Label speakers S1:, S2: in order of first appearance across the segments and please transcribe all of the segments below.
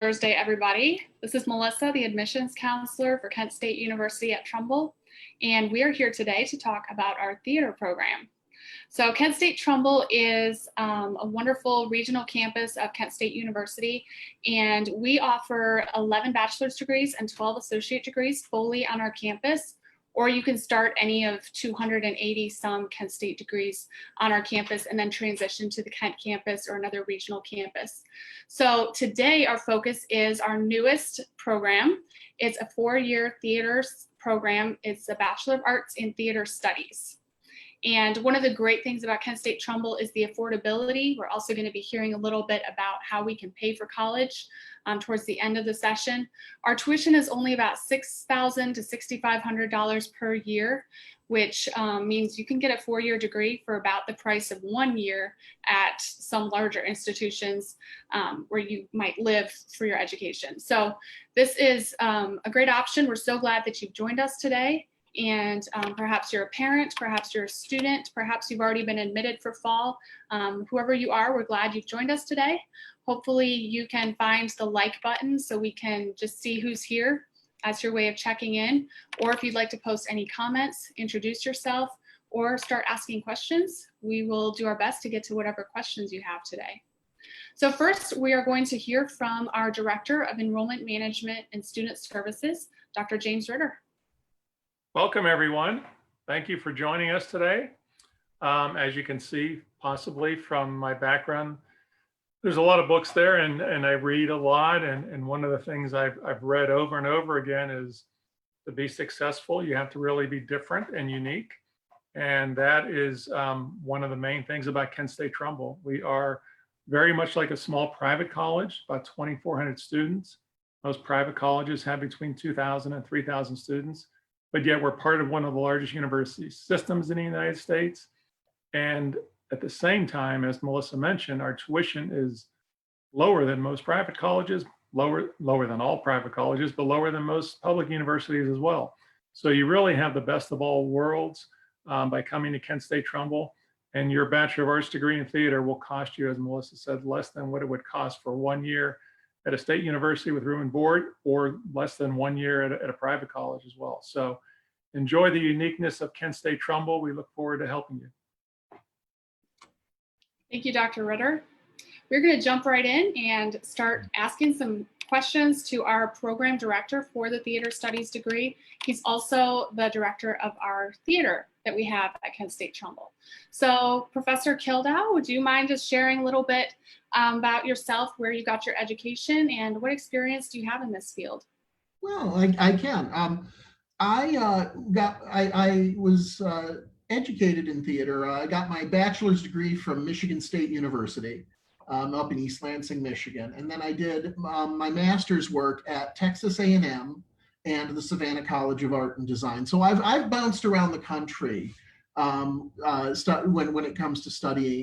S1: Thursday, everybody. This is Melissa, the admissions counselor for Kent State University at Trumbull, and we are here today to talk about our theater program. So Kent State Trumbull is a wonderful regional campus of Kent State University, and we offer 11 bachelor's degrees and 12 associate degrees fully on our campus, or you can start any of 280 some Kent State degrees on our campus and then transition to the Kent campus or another regional campus. So today our focus is our newest program. It's a 4-year theater program. It's a Bachelor of Arts in Theater Studies. And one of the great things about Kent State Trumbull is the affordability. We're also going to be hearing a little bit about how we can pay for college towards the end of the session. Our tuition is only about $6,000 to $6,500 per year, which means you can get a 4-year degree for about the price of 1 year at some larger institutions where you might live for your education. So this is a great option. We're so glad that you've joined us today. And perhaps you're a parent, perhaps you're a student, perhaps you've already been admitted for fall. Whoever you are, we're glad you've joined us today. Hopefully you can find the like button so we can just see who's here as your way of checking in. Or if you'd like to post any comments, introduce yourself, or start asking questions, we will do our best to get to whatever questions you have today. So first, we are going to hear from our Director of Enrollment Management and Student Services, Dr. James Ritter.
S2: Welcome, everyone. Thank you for joining us today. As you can see, possibly from my background, there's a lot of books there, and I read a lot. And one of the things I've read over and over again is to be successful, you have to really be different and unique. And that is one of the main things about Kent State Trumbull. We are very much like a small private college, about 2,400 students. Most private colleges have between 2,000 and 3,000 students. But yet we're part of one of the largest university systems in the United States. And at the same time, as Melissa mentioned, our tuition is lower than most private colleges, lower than all private colleges, but lower than most public universities as well. So you really have the best of all worlds by coming to Kent State Trumbull. And your Bachelor of Arts degree in theater will cost you, as Melissa said, less than what it would cost for 1 year at a state university with room and board, or less than 1 year at a private college as well. So enjoy the uniqueness of Kent State Trumbull. We look forward to helping you.
S1: Thank you, Dr. Ritter. We're going to jump right in and start asking some questions to our program director for the theater studies degree. He's also the director of our theater that we have at Kent State Trumbull. So Professor Kildow, would you mind just sharing a little bit about yourself, where you got your education, and what experience do you have in this field?
S3: Well, I can. I was educated in theater. I got my bachelor's degree from Michigan State University up in East Lansing, Michigan. And then I did my master's work at Texas A&M and the Savannah College of Art and Design. So I've bounced around the country when it comes to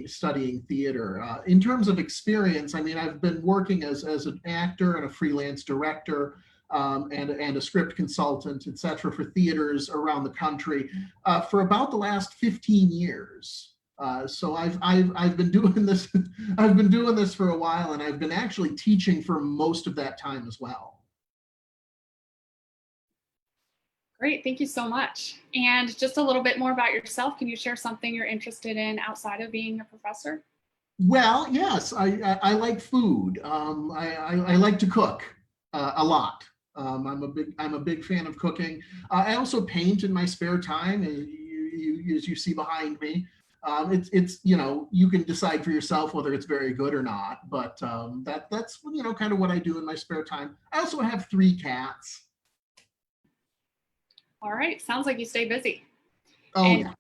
S3: studying theater. In terms of experience, I mean, I've been working as an actor and a freelance director and a script consultant, et cetera, for theaters around the country for about the last 15 years. So I've been doing this. I've been doing this for a while, and I've been actually teaching for most of that time as well.
S1: Great, thank you so much. And just a little bit more about yourself. Can you share something you're interested in outside of being a professor?
S3: Well, yes, I like food. I like to cook a lot. I'm a big fan of cooking. I also paint in my spare time, as you see behind me. It's you can decide for yourself whether it's very good or not, but that's kind of what I do in my spare time. I also have 3 cats.
S1: All right, sounds like you stay busy.
S3: Oh, yeah.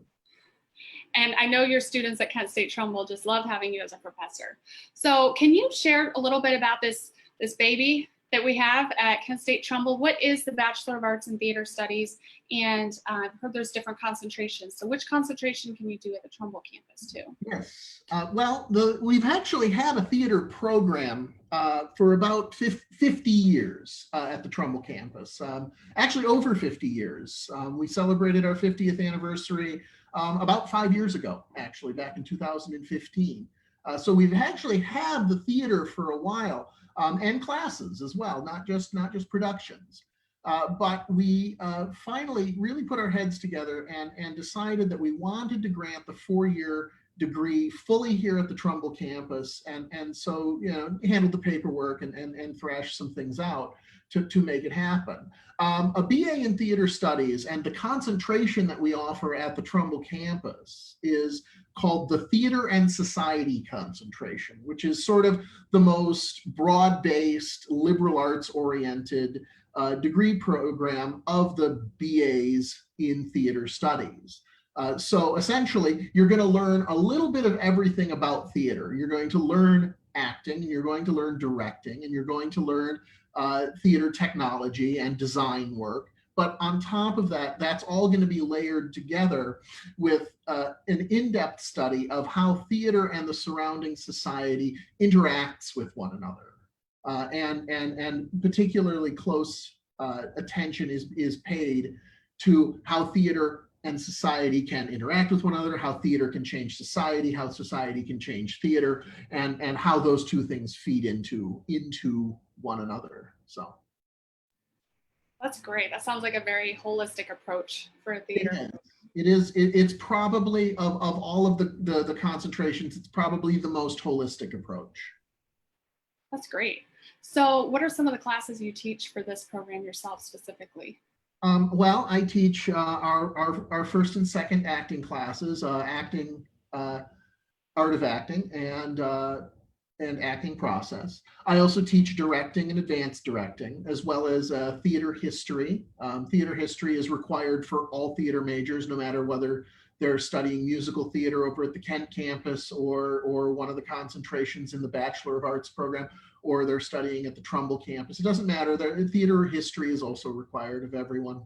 S1: And I know your students at Kent State Trumbull just love having you as a professor. So can you share a little bit about this baby that we have at Kent State Trumbull? What is the Bachelor of Arts in Theater Studies? And I've heard there's different concentrations. So which concentration can you do at the Trumbull campus too?
S3: Yes, well, we've actually had a theater program for about 50 years at the Trumbull campus, actually over 50 years. We celebrated our 50th anniversary about 5 years ago, actually, back in 2015. So we've actually had the theater for a while. and classes as well, not just productions. But we finally really put our heads together and decided that we wanted to grant the 4-year degree fully here at the Trumbull campus, and so handled the paperwork and thrashed some things out to make it happen. A BA in theater studies, and the concentration that we offer at the Trumbull campus is called the Theater and Society concentration, which is sort of the most broad-based, liberal arts-oriented degree program of the BAs in theater studies. So essentially, you're going to learn a little bit of everything about theater. You're going to learn acting, and you're going to learn directing, and you're going to learn theater technology and design work. But on top of that, that's all going to be layered together with an in-depth study of how theater and the surrounding society interacts with one another. And particularly close attention is paid to how theater and society can interact with one another, how theater can change society, how society can change theater, and how those two things feed into one another. So
S1: that's great. That sounds like a very holistic approach for theater.
S3: It's probably of all of the concentrations, it's probably the most holistic approach.
S1: That's great. So what are some of the classes you teach for this program yourself specifically?
S3: Well, I teach our first and second acting classes, acting, art of acting, and acting process. I also teach directing and advanced directing, as well as theater history. Theater history is required for all theater majors, no matter whether they're studying musical theater over at the Kent campus or one of the concentrations in the Bachelor of Arts program, or they're studying at the Trumbull campus. It doesn't matter. Theater history is also required of everyone.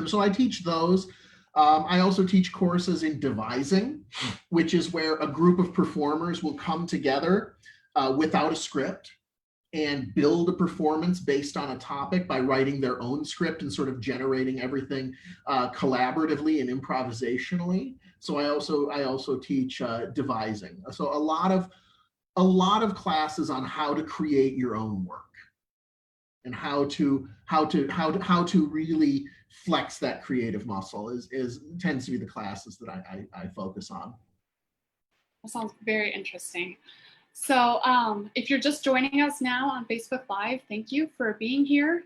S3: So I teach those. I also teach courses in devising, which is where a group of performers will come together without a script and build a performance based on a topic by writing their own script and sort of generating everything collaboratively and improvisationally. So I also teach devising. So a lot of classes on how to create your own work and how to really flex that creative muscle tends to be the classes that I focus on.
S1: That sounds very interesting. So if you're just joining us now on Facebook Live, thank you for being here.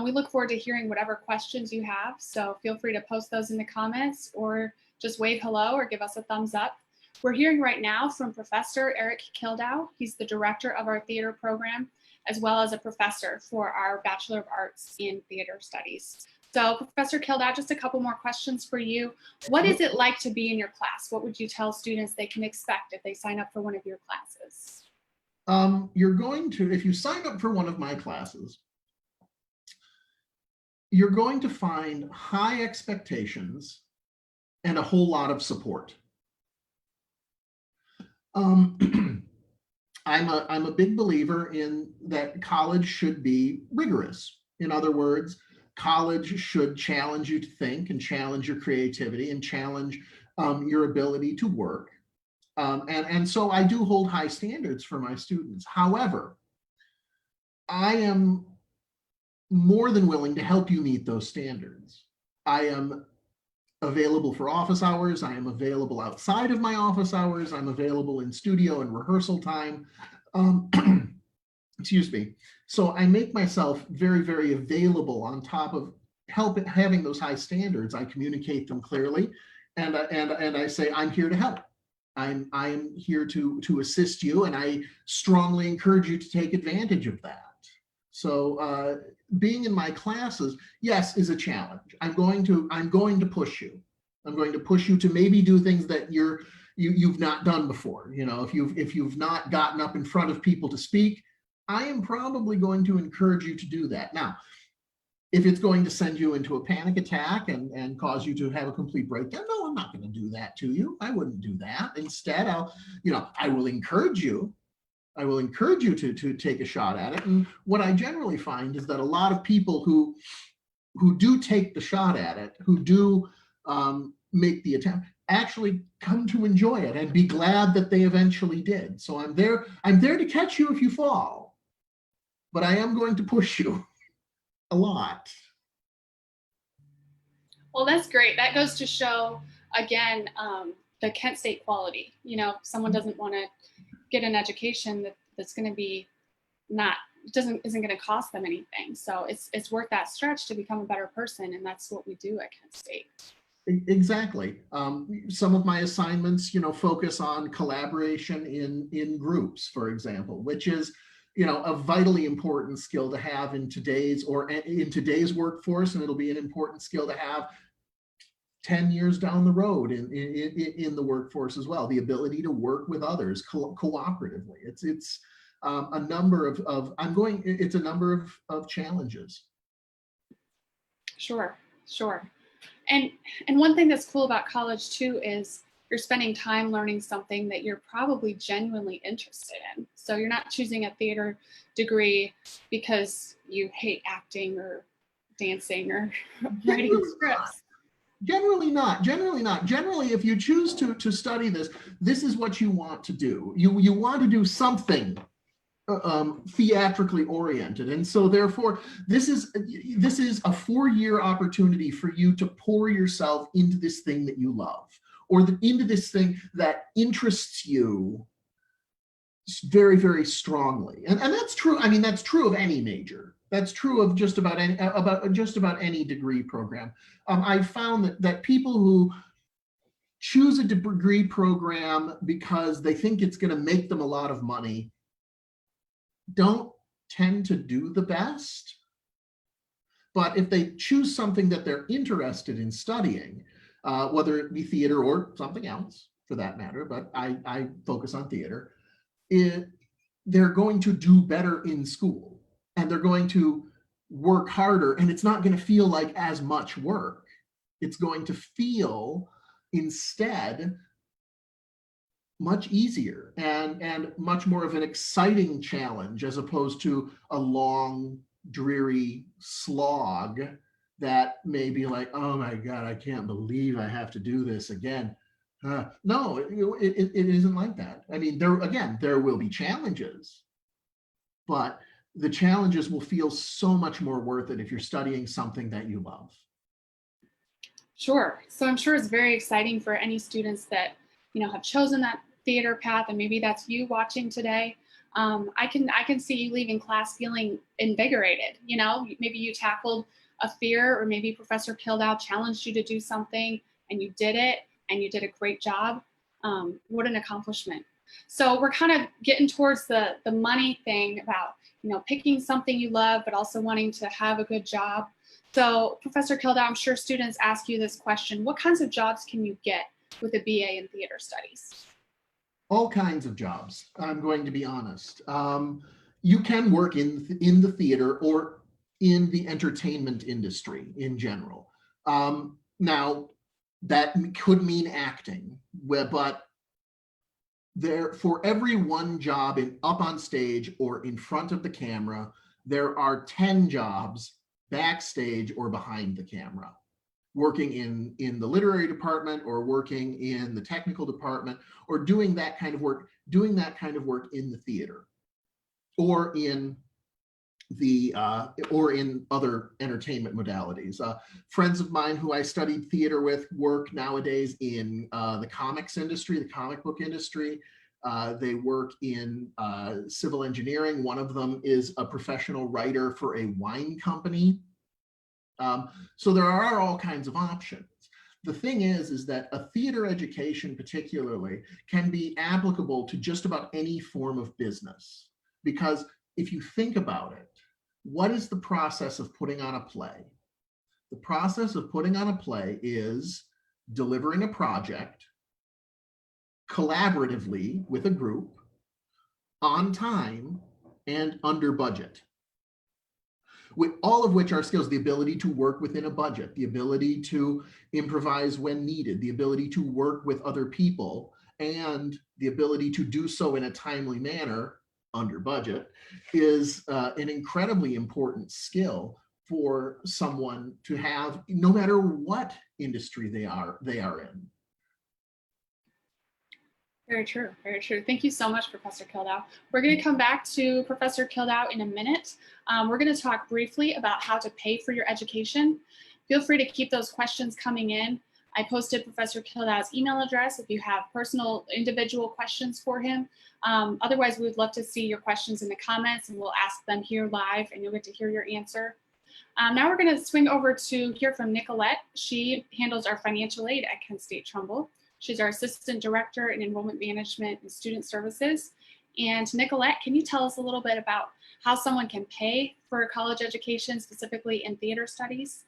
S1: We look forward to hearing whatever questions you have. So feel free to post those in the comments or just wave hello or give us a thumbs up. We're hearing right now from Professor Eric Kildow. He's the director of our theater program, as well as a professor for our Bachelor of Arts in Theater Studies. So Professor Kildow, just a couple more questions for you. What is it like to be in your class? What would you tell students they can expect if they sign up for one of your classes?
S3: If you sign up for one of my classes, you're going to find high expectations and a whole lot of support. I'm a big believer in that college should be rigorous. In other words, college should challenge you to think and challenge your creativity and challenge your ability to work. And so I do hold high standards for my students. However, I am more than willing to help you meet those standards. I am available for office hours. I am available outside of my office hours. I'm available in studio and rehearsal time. Excuse me. So I make myself very, very available on top of having those high standards. I communicate them clearly, and I say, I'm here to help. I'm here to assist you, and I strongly encourage you to take advantage of that. So being in my classes, yes, is a challenge. I'm going to push you. I'm going to push you to maybe do things that you've not done before. You know, if you've not gotten up in front of people to speak, I am probably going to encourage you to do that. Now, if it's going to send you into a panic attack and cause you to have a complete breakdown, no, I'm not going to do that to you. I wouldn't do that. Instead, I will encourage you. I will encourage you to take a shot at it. And what I generally find is that a lot of people who do take the shot at it, who do make the attempt, actually come to enjoy it and be glad that they eventually did. So I'm there to catch you if you fall. but I am going to push you a lot.
S1: Well, that's great. That goes to show, again, the Kent State quality. You know, someone doesn't want to get an education that's going to be isn't going to cost them anything. So it's worth that stretch to become a better person, and that's what we do at Kent State.
S3: Exactly. Some of my assignments, focus on collaboration in groups, for example, which is, a vitally important skill to have in today's workforce, and it'll be an important skill to have 10 years down the road in the workforce as well. The ability to work with others cooperatively. It's a number of challenges.
S1: Sure. And one thing that's cool about college too is you're spending time learning something that you're probably genuinely interested in. So you're not choosing a theater degree because you hate acting or dancing or writing scripts.
S3: Generally not. Generally, if you choose to study this is what you want to do. You want to do something theatrically oriented, and so therefore this is a 4-year opportunity for you to pour yourself into this thing that you love, or into this thing that interests you very, very strongly. And that's true. I mean, that's true of any major. That's true of just about any degree program. I've found that people who choose a degree program because they think it's going to make them a lot of money don't tend to do the best. But if they choose something that they're interested in studying, whether it be theater or something else for that matter, but I focus on theater, they're going to do better in school, and they're going to work harder, and it's not going to feel like as much work. It's going to feel instead much easier and much more of an exciting challenge, as opposed to a long, dreary slog that may be like, oh my God, I can't believe I have to do this again. No, it isn't like that. I mean, there will be challenges, but the challenges will feel so much more worth it if you're studying something that you love.
S1: Sure. So I'm sure it's very exciting for any students that, have chosen that theater path, and maybe that's you watching today. I can see you leaving class feeling invigorated. Maybe you tackled a fear, or maybe Professor Kildow challenged you to do something and you did it, and you did a great job. What an accomplishment. So we're kind of getting towards the money thing about, picking something you love, but also wanting to have a good job. So Professor Kildow, I'm sure students ask you this question: what kinds of jobs can you get with a BA in theater studies?
S3: All kinds of jobs, I'm going to be honest. You can work in the theater or in the entertainment industry in general. Now, that could mean acting, but for every one job up on stage or in front of the camera, there are 10 jobs backstage or behind the camera, working in the literary department, or working in the technical department, or doing that kind of work in the theater, or in other entertainment modalities. Friends of mine who I studied theater with work nowadays in the comics industry, the comic book industry. They work in civil engineering. One of them is a professional writer for a wine company. So there are all kinds of options. The thing is that a theater education particularly can be applicable to just about any form of business, because if you think about it, what is the process of putting on a play? The process of putting on a play is delivering a project collaboratively with a group, on time, and under budget. With all of which are skills: the ability to work within a budget, the ability to improvise when needed, the ability to work with other people, and the ability to do so in a timely manner under budget is an incredibly important skill for someone to have, no matter what industry they are in.
S1: Very true, very true. Thank you so much, Professor Kildow. We're going to come back to Professor Kildow in a minute. We're going to talk briefly about how to pay for your education. Feel free to keep those questions coming in. I posted Professor Kildow's email address if you have personal individual questions for him. Otherwise, we would love to see your questions in the comments, and we'll ask them here live, and you'll get to hear your answer. Now we're going to swing over to hear from Nicolette. She handles our financial aid at Kent State Trumbull. She's our Assistant Director in Enrollment Management and Student Services. And Nicolette, can you tell us a little bit about how someone can pay for a college education, specifically in theater studies?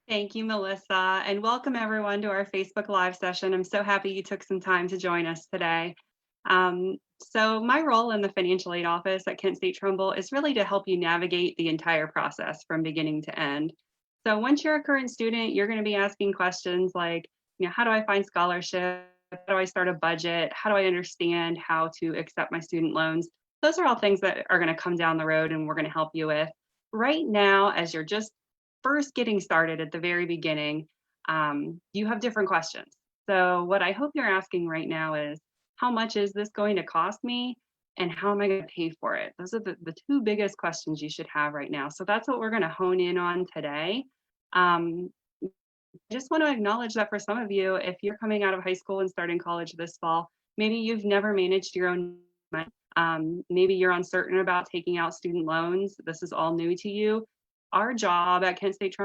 S4: Thank you, Melissa, and welcome everyone to our Facebook Live session. I'm so happy you took some time to join us today. So my role in the financial aid office at Kent State Trumbull is really to help you navigate the entire process from beginning to end. So once you're a current student, you're going to be asking questions like, how do I find scholarship? How do I start a budget? How do I understand how to accept my student loans? Those are all things that are going to come down the road and we're going to help you with. Right now, as you're just first getting started at the very beginning, you have different questions. So what I hope you're asking right now is, how much is this going to cost me? And how am I going to pay for it? Those are the two biggest questions you should have right now. So that's what we're going to hone in on today. I just want to acknowledge that for some of you, if you're coming out of high school and starting college this fall, maybe you've never managed your own money. Maybe you're uncertain about taking out student loans. This is all new to you. Our job at Kent State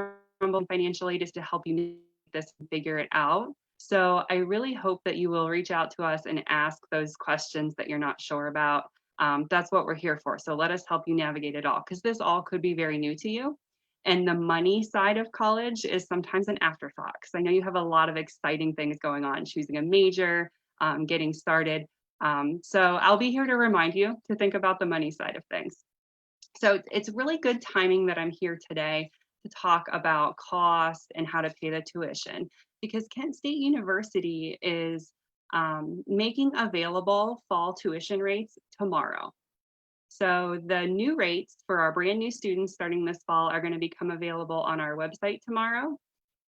S4: Trumbull Financial Aid is to help you make this and figure it out. So I really hope that you will reach out to us and ask those questions that you're not sure about. That's what we're here for. So let us help you navigate it all, because this all could be very new to you. And the money side of college is sometimes an afterthought, because I know you have a lot of exciting things going on, choosing a major, getting started. So I'll be here to remind you to think about the money side of things. So it's really good timing that I'm here today to talk about cost and how to pay the tuition, because Kent State University is making available fall tuition rates tomorrow. So the new rates for our brand new students starting this fall are going to become available on our website tomorrow.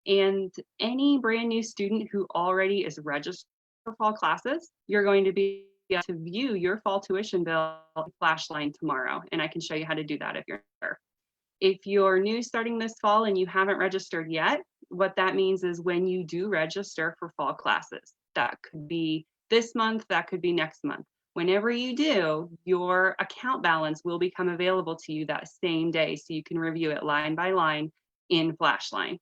S4: And any brand new student who already is registered for fall classes, you're going to be able to view your fall tuition bill Flashline tomorrow. And I can show you how to do that if you're there. If you're new starting this fall and you haven't registered yet, what that means is when you do register for fall classes, that could be this month, that could be next month. Whenever you do, your account balance will become available to you that same day, so you can review it line by line in Flashline.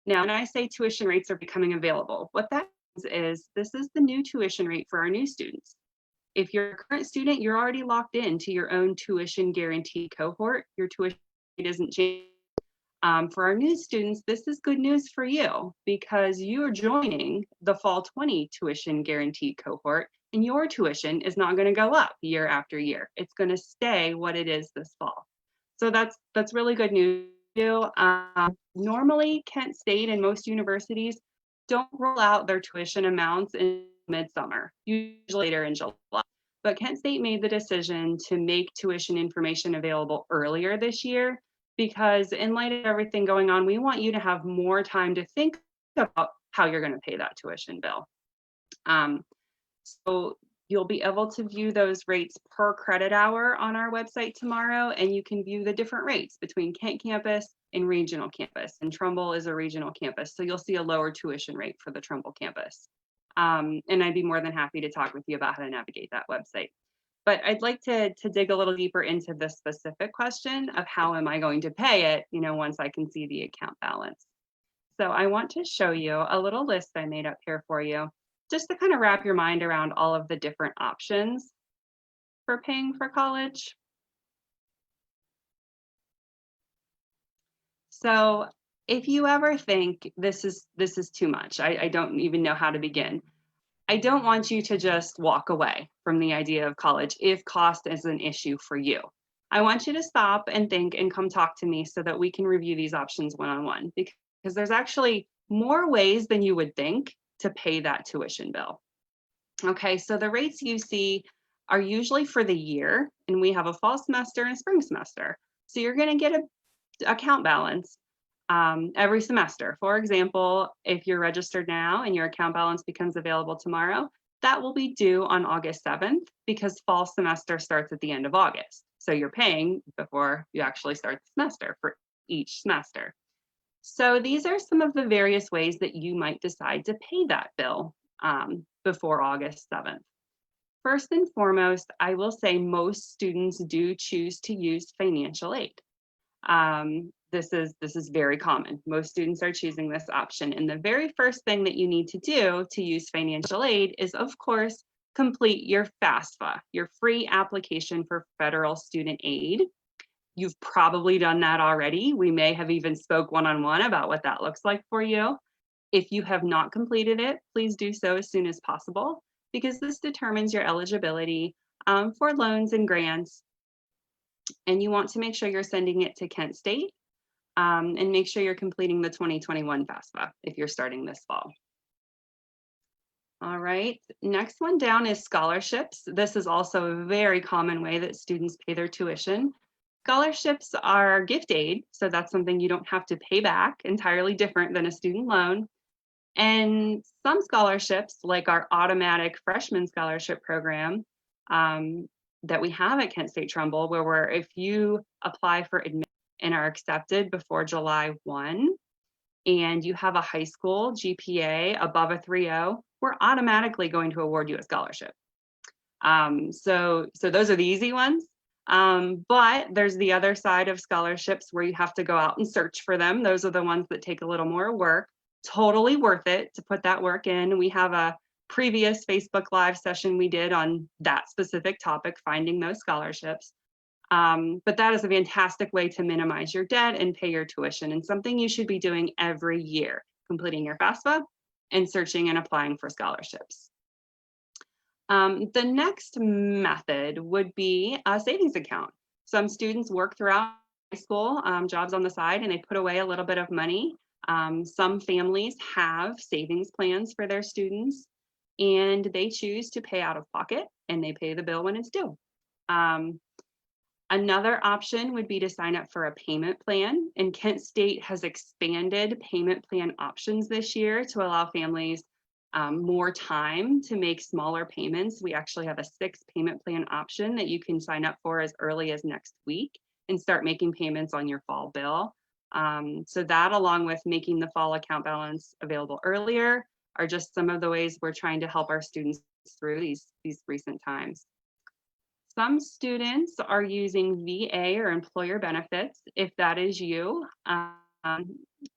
S4: Now, when I say tuition rates are becoming available, what that means is this is the new tuition rate for our new students. If you're a current student, you're already locked into your own tuition guarantee cohort. Your tuition rate isn't changing. For our new students, this is good news for you, because you're joining the fall 20 tuition guarantee cohort, and your tuition is not going to go up year after year. It's going to stay what it is this fall. So that's really good news. Normally, Kent State and most universities don't roll out their tuition amounts in midsummer, usually later in July. But Kent State made the decision to make tuition information available earlier this year, because in light of everything going on, we want you to have more time to think about how you're going to pay that tuition bill. So you'll be able to view those rates per credit hour on our website tomorrow, and you can view the different rates between Kent campus and regional campus. And Trumbull is a regional campus, so you'll see a lower tuition rate for the Trumbull campus. And I'd be more than happy to talk with you about how to navigate that website. But I'd like to dig a little deeper into the specific question of how am I going to pay it, once I can see the account balance. So I want to show you a little list I made up here for you, just to kind of wrap your mind around all of the different options for paying for college. So if you ever think this is too much, I don't even know how to begin, I don't want you to just walk away from the idea of college if cost is an issue for you. I want you to stop and think and come talk to me so that we can review these options one-on-one, because there's actually more ways than you would think to pay that tuition bill. Okay, so the rates you see are usually for the year, and we have a fall semester and a spring semester. So you're going to get an account balance every semester. For example, if you're registered now and your account balance becomes available tomorrow, that will be due on August 7th because fall semester starts at the end of August. So you're paying before you actually start the semester for each semester. So these are some of the various ways that you might decide to pay that bill before August 7th. First and foremost, I will say most students do choose to use financial aid. This is very common. Most students are choosing this option. And the very first thing that you need to do to use financial aid is, of course, complete your FAFSA, your free application for federal student aid. You've probably done that already. We may have even spoke one-on-one about what that looks like for you. If you have not completed it, please do so as soon as possible, because this determines your eligibility for loans and grants. And you want to make sure you're sending it to Kent State and make sure you're completing the 2021 FAFSA if you're starting this fall. All right, next one down is scholarships. This is also a very common way that students pay their tuition. Scholarships are gift aid, so that's something you don't have to pay back, entirely different than a student loan. And some scholarships, like our automatic freshman scholarship program that we have at Kent State Trumbull, where if you apply for admission and are accepted before July 1, and you have a high school GPA above a 3.0, we're automatically going to award you a scholarship. So those are the easy ones. But there's the other side of scholarships where you have to go out and search for them. Those are the ones that take a little more work. Totally worth it to put that work in. We have a previous Facebook Live session we did on that specific topic, finding those scholarships. But that is a fantastic way to minimize your debt and pay your tuition, and something you should be doing every year, completing your FAFSA and searching and applying for scholarships. The next method would be a savings account. Some students work throughout high school, jobs on the side, and they put away a little bit of money. Some families have savings plans for their students, and they choose to pay out of pocket, and they pay the bill when it's due. Another option would be to sign up for a payment plan, and Kent State has expanded payment plan options this year to allow families more time to make smaller payments. We actually have a 6 payment plan option that you can sign up for as early as next week and start making payments on your fall bill. So that, along with making the fall account balance available earlier, are just some of the ways we're trying to help our students through these recent times. Some students are using VA or employer benefits. If that is you,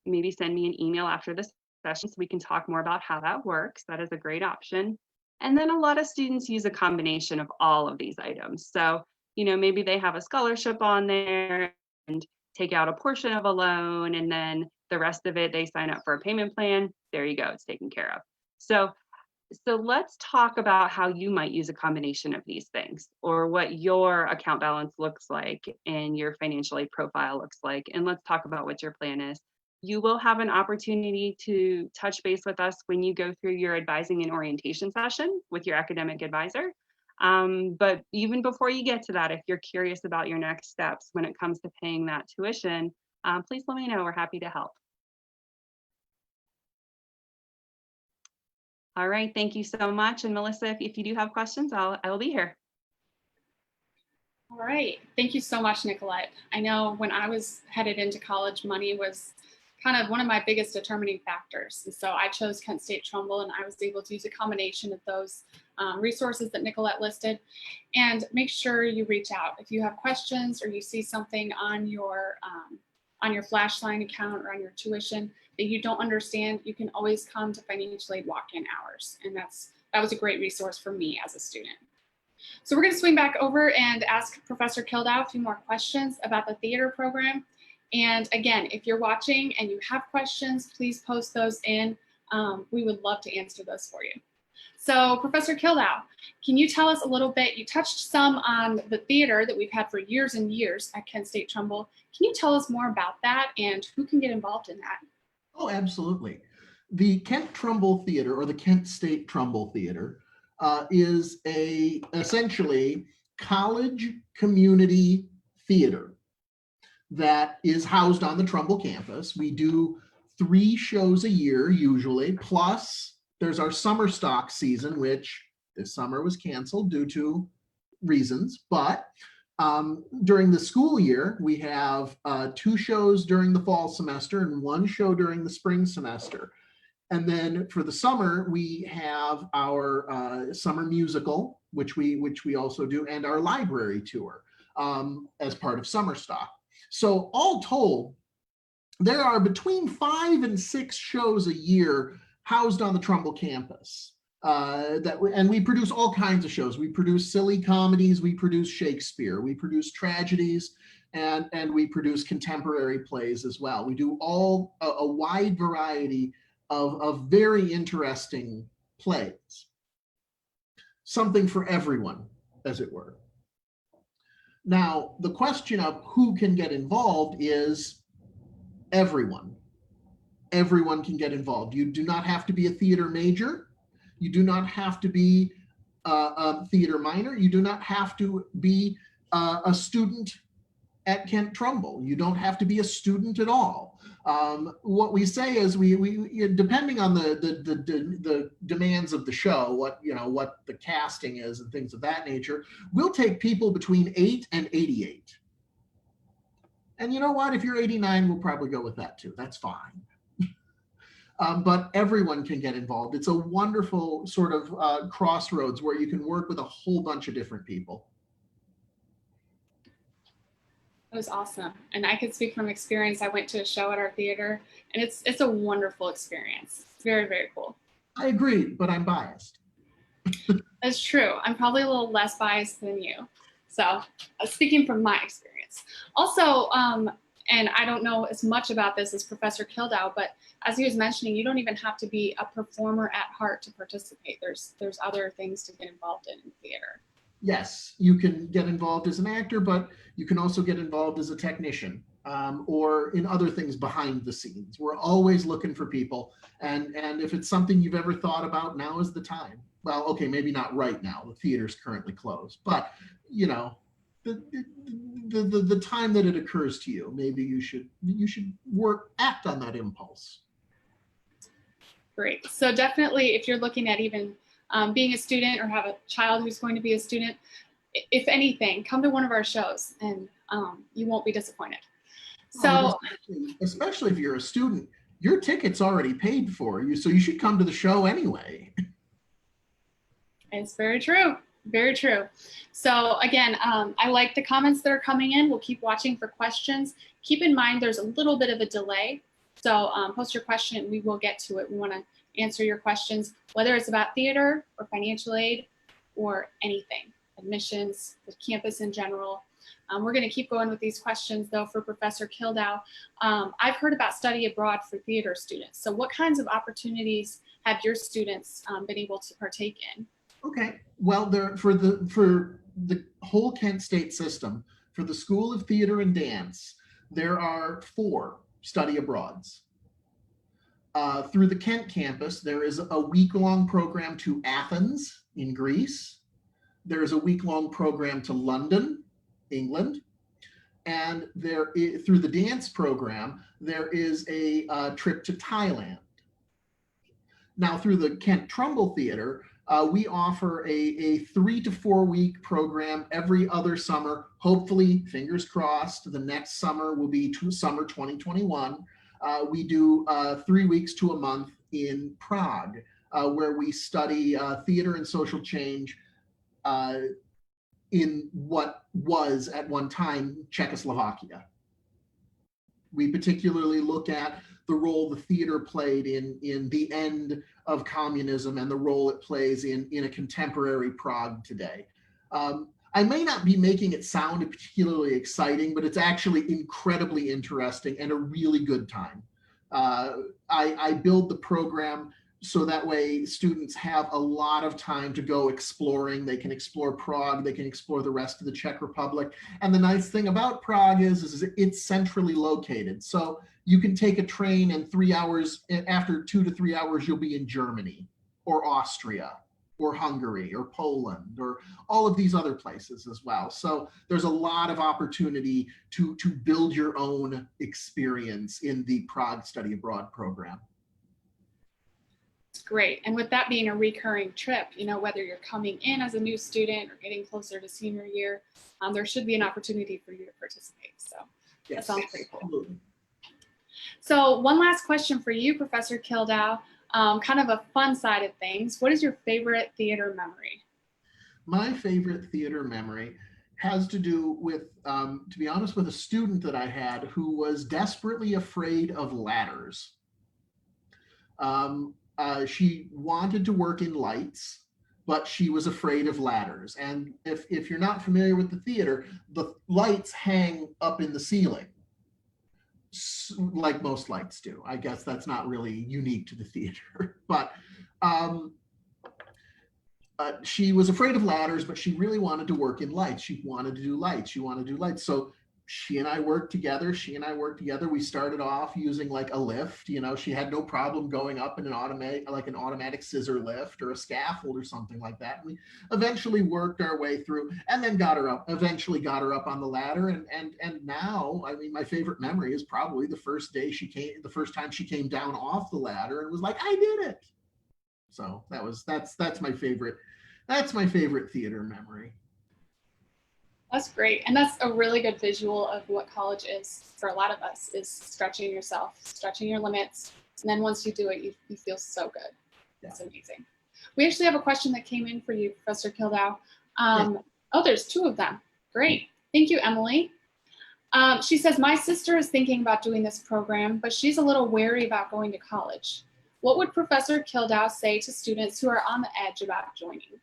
S4: maybe send me an email after this session so we can talk more about how that works. That is a great option. And then a lot of students use a combination of all of these items. So, maybe they have a scholarship on there and take out a portion of a loan, and then the rest of it, they sign up for a payment plan. There you go, it's taken care of. So let's talk about how you might use a combination of these things, or what your account balance looks like and your financial aid profile looks like. And let's talk about what your plan is. You will have an opportunity to touch base with us when you go through your advising and orientation session with your academic advisor. But even before you get to that, if you're curious about your next steps when it comes to paying that tuition, please let me know. We're happy to help. All right, thank you so much. And Melissa, if you do have questions, I will be here.
S1: All right, thank you so much, Nicolette. I know when I was headed into college, money was kind of one of my biggest determining factors. And so I chose Kent State Trumbull, and I was able to use a combination of those resources that Nicolette listed. And make sure you reach out if you have questions or you see something on your Flashline account or on your tuition that you don't understand. You can always come to financial aid walk-in hours, and that was a great resource for me as a student. So we're going to swing back over and ask Professor Kildow a few more questions about the theater program. And again, if you're watching and you have questions, please post those in. We would love to answer those for you. So Professor Kildow, can you tell us a little bit, you touched some on the theater that we've had for years and years at Kent State Trumbull. Can you tell us more about that and who can get involved in that?
S3: Oh, absolutely. The Kent Trumbull Theater, or the Kent State Trumbull Theater, is essentially college community theater. that is housed on the Trumbull campus. We do 3 shows a year usually, plus there's our summer stock season, which this summer was canceled due to reasons. But during the school year, we have 2 shows during the fall semester and 1 show during the spring semester. And then for the summer, we have our summer musical, which we also do, and our library tour as part of summer stock. So all told, there are between 5 and 6 shows a year housed on the Trumbull campus. And we produce all kinds of shows. We produce silly comedies, we produce Shakespeare, we produce tragedies, and we produce contemporary plays as well. We do a wide variety of very interesting plays. Something for everyone, as it were. Now, the question of who can get involved is everyone. Everyone can get involved. You do not have to be a theater major. You do not have to be a theater minor. You do not have to be a student at Kent Trumbull. You don't have to be a student at all. What we say is we depending on the demands of the show, what the casting is and things of that nature, we'll take people between 8 and 88. And you know what? If you're 89, we'll probably go with that too. That's fine. But everyone can get involved. It's a wonderful sort of crossroads where you can work with a whole bunch of different people.
S1: It was awesome. And I can speak from experience. I went to a show at our theater, and it's a wonderful experience. It's very, very cool.
S3: I agree, but I'm biased.
S1: That's true. I'm probably a little less biased than you. So speaking from my experience. Also, and I don't know as much about this as Professor Kildow, but as he was mentioning, you don't even have to be a performer at heart to participate. There's other things to get involved in theater.
S3: Yes, you can get involved as an actor, but you can also get involved as a technician or in other things behind the scenes. We're always looking for people. And if it's something you've ever thought about, now is the time. Well, okay, maybe not right now. The theater's currently closed, but the time that it occurs to you, maybe you should act on that impulse.
S1: Great. So definitely, if you're looking at even being a student or have a child who's going to be a student, if anything, come to one of our shows and you won't be disappointed. So,
S3: especially if you're a student, your ticket's already paid for you, so you should come to the show anyway.
S1: It's very true. Very true. So again, I like the comments that are coming in. We'll keep watching for questions. Keep in mind there's a little bit of a delay. So post your question and we will get to it. We want to answer your questions, whether it's about theater or financial aid or anything, admissions, the campus in general. We're going to keep going with these questions though for Professor Kildow. I've heard about study abroad for theater students. So what kinds of opportunities have your students been able to partake in?
S3: Okay, well, for the whole Kent State system, for the School of Theater and Dance, there are 4 study abroads. Through the Kent campus, there is a week-long program to Athens in Greece. There is a week-long program to London, England. And through the dance program, there is a trip to Thailand. Now, through the Kent Trumbull Theater, we offer a 3 to 4 week program every other summer. Hopefully, fingers crossed, the next summer will be summer 2021. We do 3 weeks to a month in Prague, where we study theater and social change in what was at one time Czechoslovakia. We particularly look at the role the theater played in the end of communism and the role it plays in a contemporary Prague today. I may not be making it sound particularly exciting, but it's actually incredibly interesting and a really good time. I build the program so that way students have a lot of time to go exploring. They can explore Prague, they can explore the rest of the Czech Republic. And the nice thing about Prague is it's centrally located. So you can take a train and 3 hours, after 2 to 3 hours, you'll be in Germany or Austria or Hungary or Poland or all of these other places as well. So there's a lot of opportunity to build your own experience in the Prague Study Abroad program.
S1: It's great. And with that being a recurring trip, you know, whether you're coming in as a new student or getting closer to senior year, there should be an opportunity for you to participate. So that sounds pretty cool.
S3: Absolutely.
S1: So one last question for you, Professor Kildow, kind of a fun side of things. What is your favorite theater memory?
S3: My favorite theater memory has to do with, to be honest, with a student that I had who was desperately afraid of ladders. She wanted to work in lights, but she was afraid of ladders. And if you're not familiar with the theater, the lights hang up in the ceiling, like most lights do. I guess that's not really unique to the theater, but she was afraid of ladders, but she really wanted to work in lights. She wanted to do lights. She wanted to do lights. So she and I worked together. We started off using like a lift. You know, she had no problem going up in an automatic scissor lift or a scaffold or something like that. We eventually worked our way through and then eventually got her up on the ladder. And now, I mean, my favorite memory is probably the first time she came down off the ladder and was like, I did it. So that's my favorite. That's my favorite theater memory.
S1: That's great. And that's a really good visual of what college is for a lot of us, is stretching yourself, stretching your limits. And then once you do it, you feel so good. That's amazing. We actually have a question that came in for you, Professor Kildow. Oh, there's two of them. Great. Thank you, Emily. She says, my sister is thinking about doing this program, but she's a little wary about going to college. What would Professor Kildow say to students who are on the edge about joining?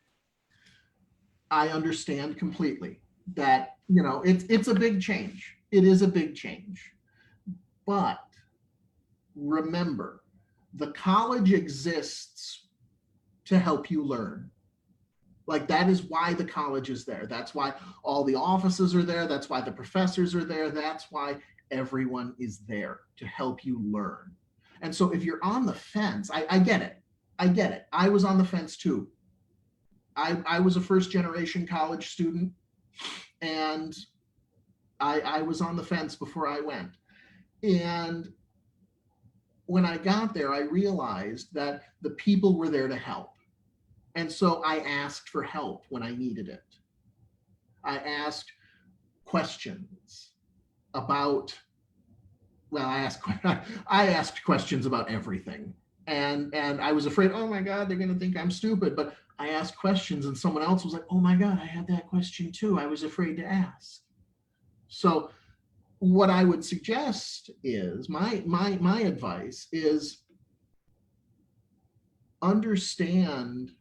S3: I understand completely that, you know, it's a big change. It is a big change. But remember, the college exists to help you learn. Like, that is why the college is there. That's why all the offices are there. That's why the professors are there. That's why everyone is there to help you learn. And so if you're on the fence, I get it. I get it. I was on the fence too. I was a first generation college student, and I was on the fence before I went. And when I got there, I realized that the people were there to help. And so I asked for help when I needed it. I asked questions about, well, I asked questions about everything. And I was afraid, oh my God, they're gonna think I'm stupid. But I asked questions and someone else was like, oh my God, I had that question too. I was afraid to ask. So what I would suggest is, my advice is, understand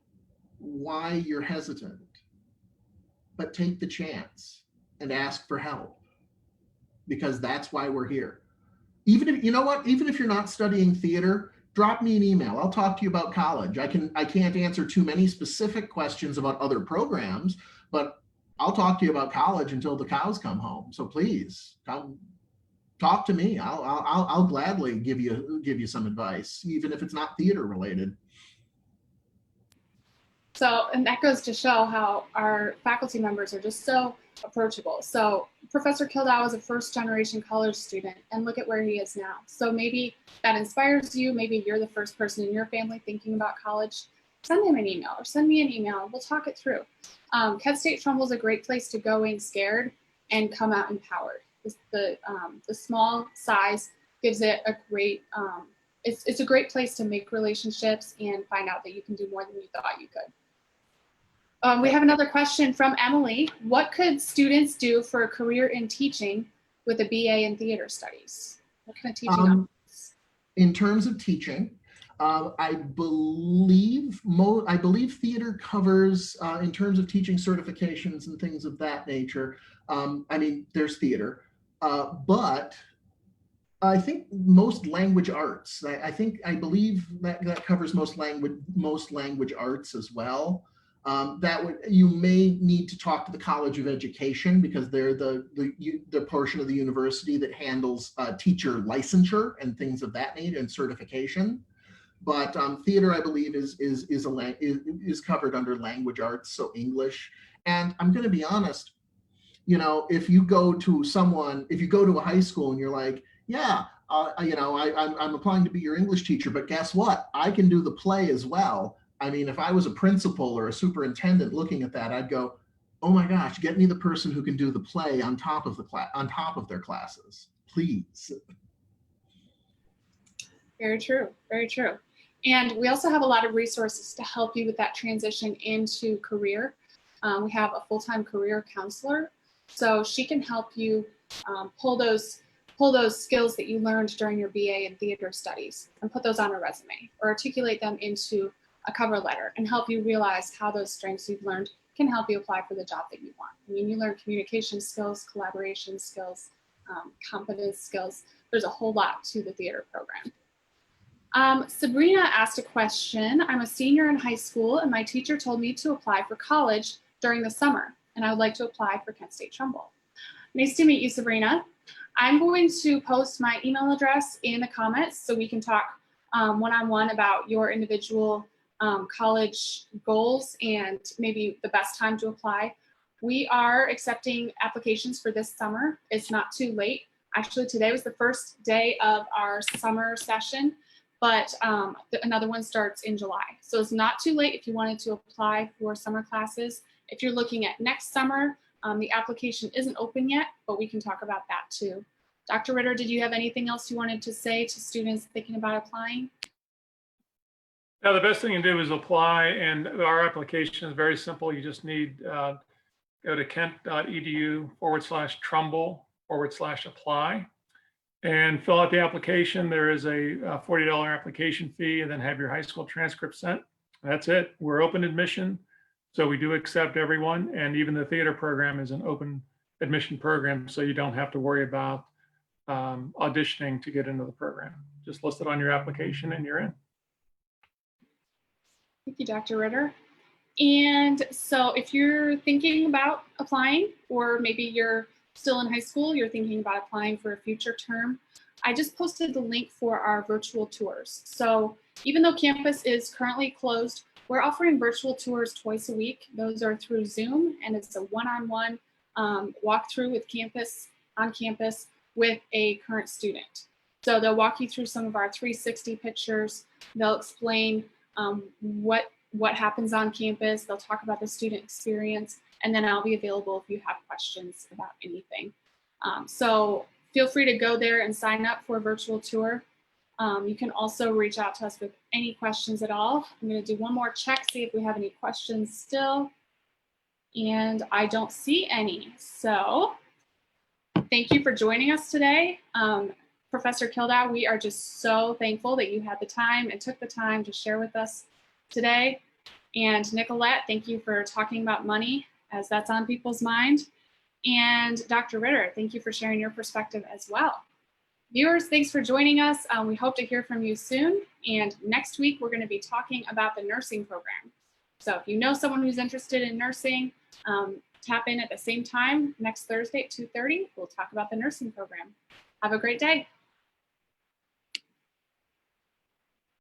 S3: why you're hesitant, but take the chance and ask for help, because that's why we're here. Even if, you know what, even if you're not studying theater, drop me an email. I'll talk to you about college. I can't answer too many specific questions about other programs, but I'll talk to you about college until the cows come home. So please come talk to me. I'll gladly give you some advice, even if it's not theater related.
S1: So, and that goes to show how our faculty members are just so approachable. So Professor Kildow is a first generation college student, and look at where he is now. So maybe that inspires you. Maybe you're the first person in your family thinking about college. Send him an email or send me an email. We'll talk it through. Kent State Trumbull is a great place to go in scared and come out empowered. The small size gives it a great, it's a great place to make relationships and find out that you can do more than you thought you could. We have another question from Emily. What could students do for a career in teaching with a BA in theater studies? What kind of teaching options?
S3: In terms of teaching, I believe theater covers, in terms of teaching certifications and things of that nature. I mean, there's theater, but I think most language arts. I believe that covers most language arts as well. You may need to talk to the College of Education, because they're the portion of the university that handles teacher licensure and things of that nature and certification. But theater, I believe, is covered under language arts, so English. And I'm going to be honest, you know, if you go to a high school and you're like, yeah, I'm applying to be your English teacher, but guess what? I can do the play as well. I mean, if I was a principal or a superintendent looking at that, I'd go, oh my gosh, get me the person who can do the play on top of their classes, please.
S1: Very true, very true. And we also have a lot of resources to help you with that transition into career. We have a full-time career counselor, so she can help you pull those skills that you learned during your BA in theater studies and put those on a resume or articulate them into a cover letter and help you realize how those strengths you've learned can help you apply for the job that you want. I mean, you learn communication skills, collaboration skills, competence skills. There's a whole lot to the theater program. Sabrina asked a question. I'm a senior in high school and my teacher told me to apply for college during the summer and I would like to apply for Kent State Trumbull. Nice to meet you, Sabrina. I'm going to post my email address in the comments so we can talk one-on-one about your individual college goals and maybe the best time to apply. We are accepting applications for this summer. It's not too late. Actually, today was the first day of our summer session, but another one starts in July. So it's not too late if you wanted to apply for summer classes. If you're looking at next summer, the application isn't open yet, but we can talk about that too. Dr. Ritter, did you have anything else you wanted to say to students thinking about applying?
S2: Now, the best thing to do is apply, and our application is very simple. You just need go to kent.edu/Trumbull/apply and fill out the application. There is a $40 application fee, and then have your high school transcript sent. That's it. We're open admission, so we do accept everyone, and even the theater program is an open admission program, so you don't have to worry about auditioning to get into the program. Just list it on your application and you're in.
S1: Thank you, Dr. Ritter. And so if you're thinking about applying, or maybe you're still in high school, you're thinking about applying for a future term, I just posted the link for our virtual tours. So even though campus is currently closed, we're offering virtual tours twice a week. Those are through Zoom, and it's a one-on-one walkthrough on campus with a current student. So they'll walk you through some of our 360 pictures. They'll explain what happens on campus. They'll talk about the student experience, and then I'll be available if you have questions about anything. So feel free to go there and sign up for a virtual tour. You can also reach out to us with any questions at all. I'm going to do one more check, see if we have any questions still. And I don't see any. So thank you for joining us today. Professor Kildow, we are just so thankful that you had the time and took the time to share with us today. And Nicolette, thank you for talking about money, as that's on people's mind. And Dr. Ritter, thank you for sharing your perspective as well. Viewers, thanks for joining us. We hope to hear from you soon. And next week, we're going to be talking about the nursing program. So if you know someone who's interested in nursing, tap in at the same time next Thursday at 2:30. We'll talk about the nursing program. Have a great day.